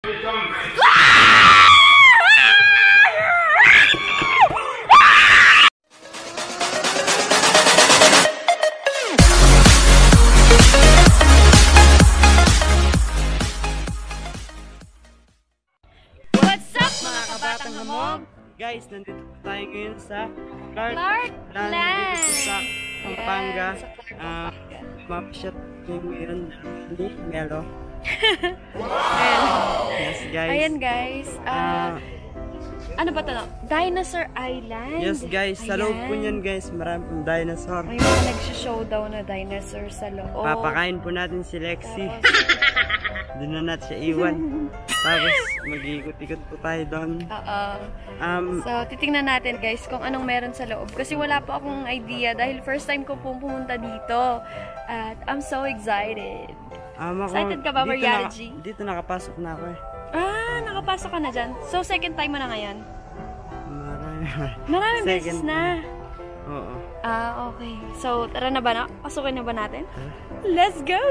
Guys, nandito tayo ngayon sa Clark Land dito sa Pampanga. Map-shot ngayon ni Melo. Yes guys. Ayan guys. Ano ba ito? Dinosaur Island. Yes guys, sa loob po niyan guys, marami pong dinosaur. May mga nag-showdown na dinosaur sa loob. Papakain po natin si Lexi. Doon na natin siya iwan. Tapos mag-iikot-ikot po tayo doon. So, titingnan natin guys kung anong meron sa loob. Kasi wala po akong idea dahil first time ko pong pumunta dito. At I'm so excited. Excited ka ba, Mariana G? Dito nakapasok na ako eh. Nakapasok ka na dyan. So, second time mo na ngayon? Maraming beses na. Oo. Okay. So, tara na ba na? Pasukin na ba natin? Let's go!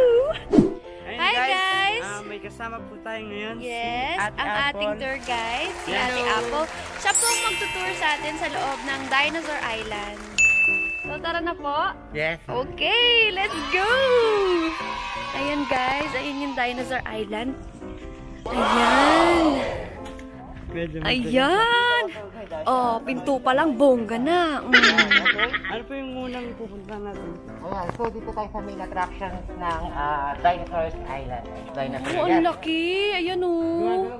Hi guys! May kasama po tayo ngayon. Yes, si ang ating tour guide, si Ate Apple. Siya po magtutour sa atin sa loob ng Dinosaur Island. So, tara na po. Yes. Okay, let's go! Ayan guys, ayan yung Dinosaur Island. Ayan! Ayan! Oh, pinto pa lang, bongga na. Ano po yung unang pupunta natin? Ayan, so dito tayo sa main attraction ng Dinosaur Island. Oh, ang laki! Ayan oh!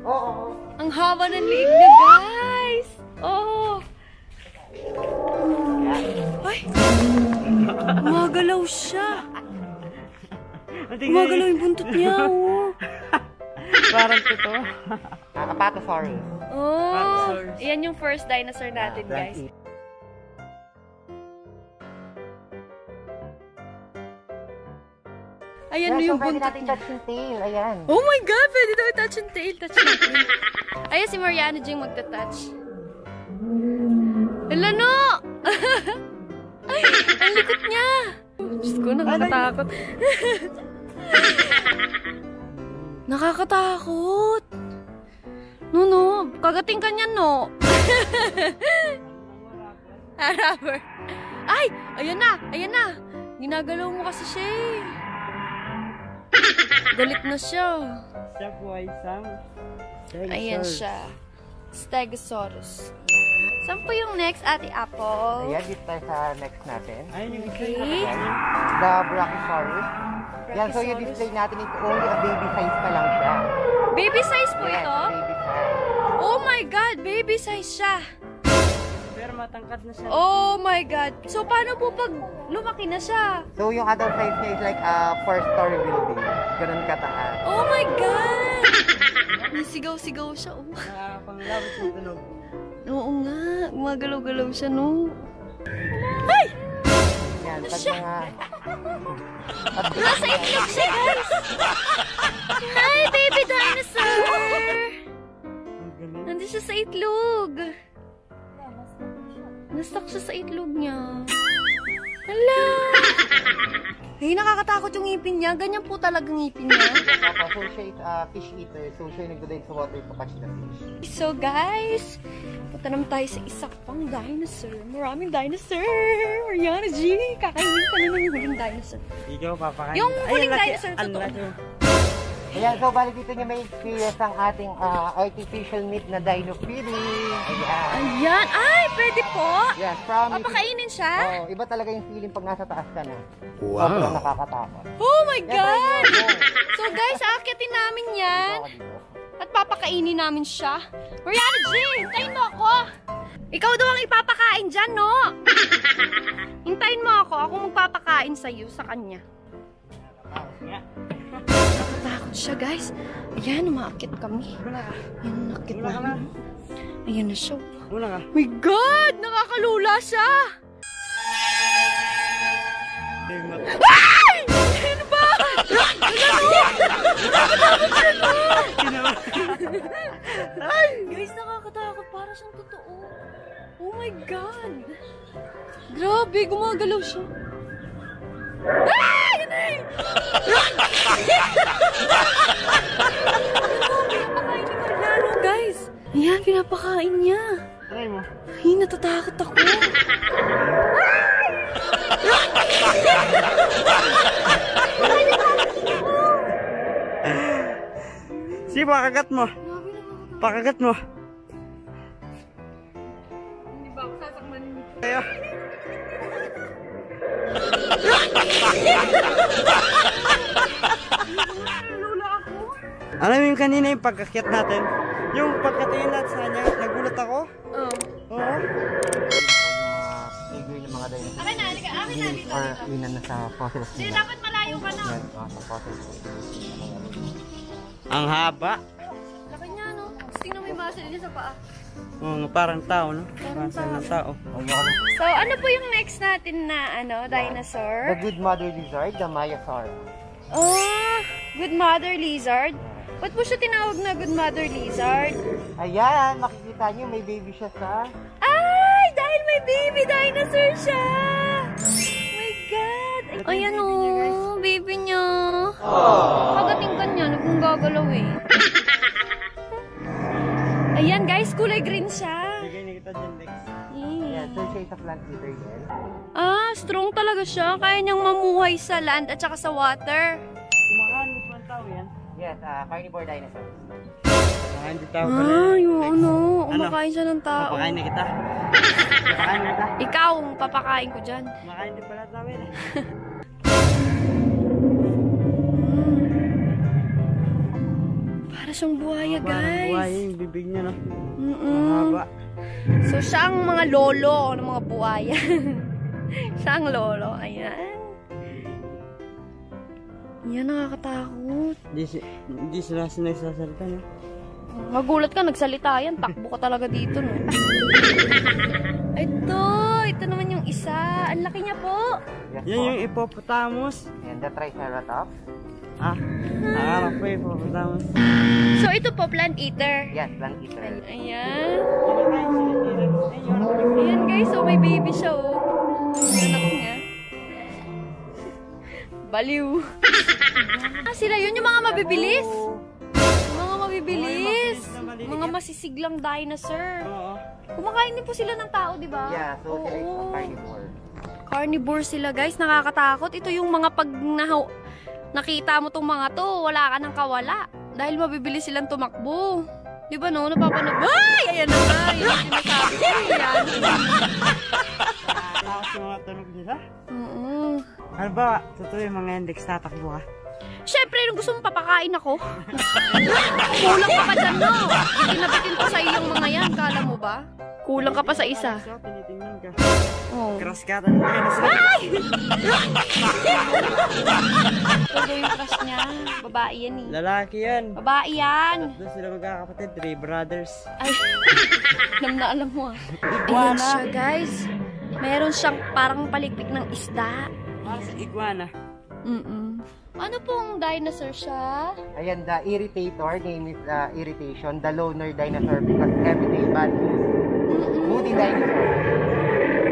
Oo. Ang haba ng liig niya, guys! Oh! Ay! Gumagalaw siya! Gumagalaw yung buntot niya, oh! Parang totoo. Apatosaurus. Oh! Ayan yung first dinosaur natin, guys. Ayan yung buntot natin touch yung tail. Ayan. Oh my God! Pwede daw touch yung tail. Touch natin. Ayan si Mariana Jing magta-touch. Hala no! Ay! Ang likot niya! Diyos ko, nakakatakot. Nakakatakot! No, kagating ka niyan, no? Rubber. Ay! Ayan na! Ginagalaw mo kasi siya eh. Galit na siya. Siya po ay isang Stegosaurus. Ayan siya. Stegosaurus. Saan po yung next, Ate Apple? Ayan, dito tayo sa next natin. Ayun yung Okay. The Brachiosaurus. Yan, so yung display natin ito, only a baby size pa lang siya. Baby size po Yes, ito? baby size. Oh my God! Baby size siya! Pero matangkad na siya. Oh my God! So, paano po pag lumaki na siya? So yung adult size niya is like a 4-story building. Ganun kataas. Oh my God! Sigaw-sigaw siya, oh. Nakakapanglabot sa tunog. Oo nga. Gumagalaw-galaw siya, no? Ay! Yan, pag siya? mga... Nasa itlog siya, guys! Hi, baby dinosaur! Nandun siya sa itlog. Nastuck siya sa itlog niya. Hala! Ay, nakakatakot yung ngipin niya. Ganyan po talaga ngipin niya. So siya is a fish eater. So siya yung nagdadive sa water to catch the fish. So guys, punta naman tayo sa isa pang dinosaur. Maraming dinosaur! Mariana G! Kakainin ka na ng huling dinosaur. Ikaw papakain. Yung huling dinosaur, totoo. Ayan, so bali dito niya may experience ang ating artificial meat na dino feeding. Ayan. Ayan! Ay! Pwede po! Yes, promise. Papakainin siya? Oh, iba talaga yung feeling pag nasa taas ka na. Wow! Sobrang nakakatakot. Oh my God! Yeah. So guys, aakyatin namin yan. At papakainin namin siya. Mariana G! Hintayin mo ako! Ikaw daw ang ipapakain dyan, no? Hintayin mo ako. Ako magpapakain sa'yo, sa kanya. Nakatakot siya, guys. Ayan, umaakit kami. Ayan, umaakit namin. Ayan na siya. Muna ka. My God! Nakakalula siya! Ay! Ano ba? Nakakatakot siya, no? Ay! Guys, nakakatakot. Para siyang totoo. Oh my God! Grabe, gumagalaw siya. Ah! Yun eh! pinapakain niya. Try mo. Ay, natatakot ako. Sige, pakagat mo. Pakagat mo. Hindi ba ako sasakman nito? Ayo. Lula ako. Alam mo yung kanina yung pagkakyat natin? Yung pagkatingin natin sa kanya, nagulat ako. Oo. Oo. Figure ng mga dinosaur. Akin na, halika. Akin na, dito. Or inan na sa fossils Hindi, nila. dapat malayo ka na. Yan, sa fossils. Ang haba. Laki niya, no? Tingnan mo yung muscle niya sa paa. Oo, parang tao, no? Parang ng tao. So, ano po yung next natin na, The dinosaur? good mother lizard, the Maiasaurus. Oh, good mother lizard. Ba't po siya tinawag na good mother lizard? Ayan, makikita niyo may baby siya sa... Ay, dahil may baby dinosaur siya! Oh my God! Ayan o, baby niya. Kagating ka niya, nagkong gagalaw eh. Ayan guys, kulay green siya. Bigay na kita dyan, Lex. Ayan, so siya is a plant eater yan. Ah, strong talaga siya. Kaya niyang mamuhay sa land at saka sa water. Kumakain mo ng tao yan. Yes, carnivore dinosaur. Kumakain di tao pala. Ay, Lex. ano, kumakain siya ng tao. Papakain na kita. Papakain na kita. Ikaw, ang papakain ko dyan. Kumakain di pala tao yan. Para siyang buhaya, Parang guys. buhay yung bibig niya, no? Mm-mm. Mahaba. So, siya ang mga lolo ng mga buhaya. Siya ang lolo. Ayan. Yan, nakakatakot. Hindi sila sinagsasalita, no? Magulat ka, nagsalita yan. Takbo ka talaga dito, no? Ito naman yung isa. Ang laki niya po. Yes, Yan po. yung hippopotamus. And the Triceratops. Ah, nakarap po yung hippopotamus. So, ito po, plant eater. Yes, plant eater. Ayan. Ayan, guys. So, may baby siya, oh. Anak niya. Baliw. Sila yun, yung mga mabibilis. Mga mabibilis. Mga masisiglang dinosaur. Oo. Kumakain din po sila ng tao, di ba? Yeah, so sila is a Oo. carnivore. Carnivore sila, guys. Nakakatakot. Ito yung mga pag nakita mo tong mga to, wala ka nang kawala. Dahil mabibilis silang tumakbo. Di ba no? Napapanood. Ay! Ayan na nga. Yun yung sinasabi ko. Yan. Tapos yung mga tunog nila. Oo. Ano ba, totoo yung mga index tatakbo ka? Siyempre, nung gusto mong papakain ako. Kulang ka pa dyan, no? Itinabitin ko sa yung mga yan. Kala mo ba? Kulang ka pa sa isa. So, tinitingnan ka. Oh. Cross ka talaga yun. Ay! Ito yung crush niya. Babae yan eh. Lalaki yan. Babae yan. Doon sila magkakapatid, 3 brothers. Ay, alam na alam mo ah. Ayan siya, guys. Meron siyang parang palikpik ng isda. Para sa iguana. Ano pong dinosaur siya? Ayan, the irritator, name is irritation, the loner dinosaur because everyday bad news. Moody dinosaur.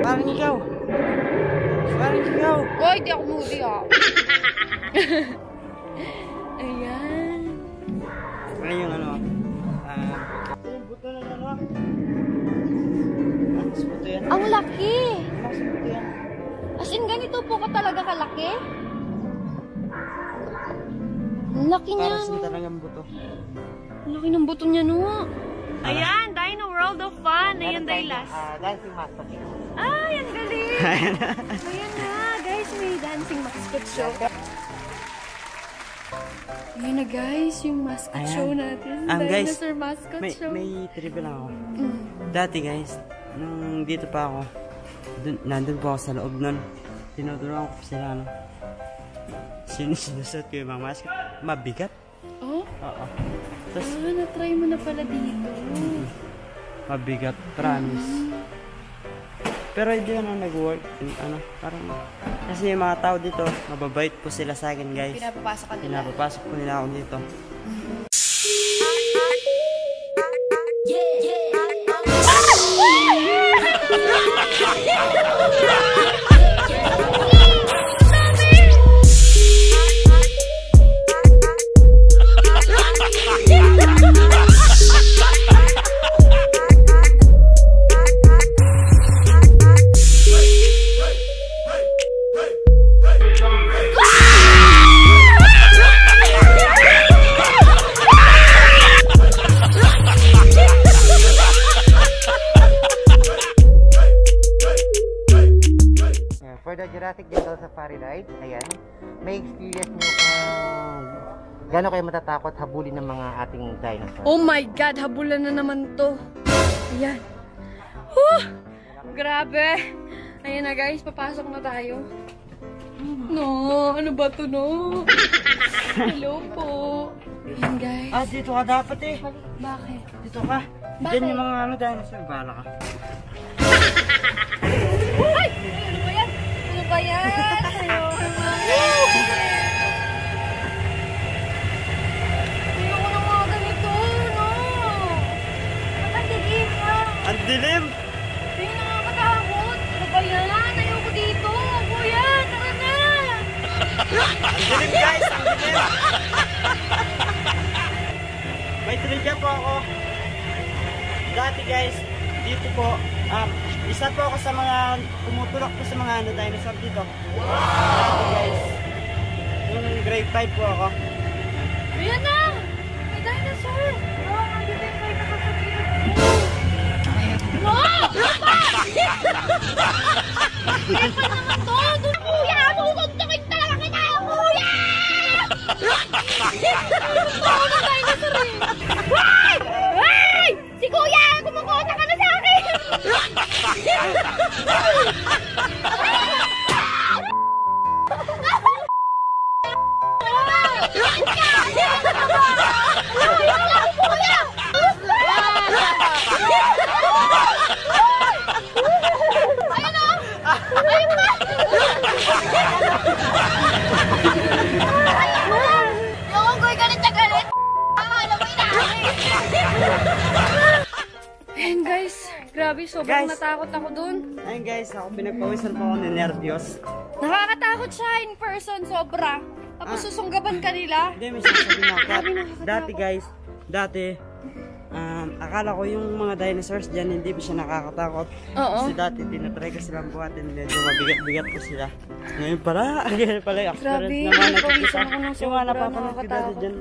Parang ikaw. Parang ikaw. Hoy, di ako moody ah. Ayan. Ano yung ano? Yung buto ng ano? Mas buto yan. Ang laki. Mas buto yan. As in, ganito po ka talaga kalaki? Ang laki niya. Para sa talagang buto. Ang laki ng buto niya, no? Ayan, Dino World of Fun. Ayan, Dailas. Dancing mascot. Ay, ang galing. Ayan na, guys. May dancing mascot show. Ayan na, guys. Yung mascot Ayan. show natin. Guys, Dinosaur mascot show. may trivia lang ako. Dati guys, nung dito pa ako, nandun po ako sa loob nun. Tinuturuan ko sila, ano. Sinusot ko yung mga mascot. Mabigat. Oh? Oo. Tapos, Na-try mo na pala dito. mabigat. Promise. Pero hindi ano nag-work. Ano, parang, kasi yung mga tao dito, mababait po sila sa akin guys. Pinapapasok ka nila. Pinapapasok po nila ako dito. Jurassic Jungle Safari Ride. Ayan. May experience nyo kung gano'n kayo matatakot habulin ng mga ating dinosaur. Oh my God, habulan na naman to. Ayan. Huh! Grabe. Ayan na guys, papasok na tayo. No, ano ba to no? Hello po. Ayan guys. Ah, dito ka dapat eh. Bakit? Dito ka. Bakit? Diyan yung mga dinosaur. Bala ka. Ay! Ano ba yan? Ano ba yan? Ayoko na mga ganito, no? Ang dilim ha. Ang dilim! Ayun, nakakatakot. Ano ba yan? Ayoko dito. Kuya, tara na. Ang dilim guys! Ang dilim! May trivia po ako. Dati guys, dito po, isa po ako sa mga tumutulak po sa mga dinosaur dito. Dati guys, yung grade 5 po ako. Ayan na! May dinosaur! Oh, ang dilim kayo nakasabihin. Wow! Ano pa naman to? Doon, kuya! Tutuntukin talaga kita! Kuya! Totoo na dinosaur eh! Ay! Ay! Si kuya! Kumakota ka na sa akin! Ayan guys, grabe, sobrang Guys. natakot ako dun. Ayun guys, ako pinagpawisan po ako ni nervyos. Nakakatakot siya in person, sobra. Tapos susunggaban ka nila. Hindi, may sasabihin ako. Dati guys, akala ko yung mga dinosaurs dyan, hindi pa siya nakakatakot. Oo. Kasi dati, tinatry ko silang buhatin, medyo mabigat-bigat po sila. Ngayon pala, ganyan pala yung experience Grabe, naman. napawisan ako ng Yung mga sobra, napapanood ko dati nakakatakot. dyan,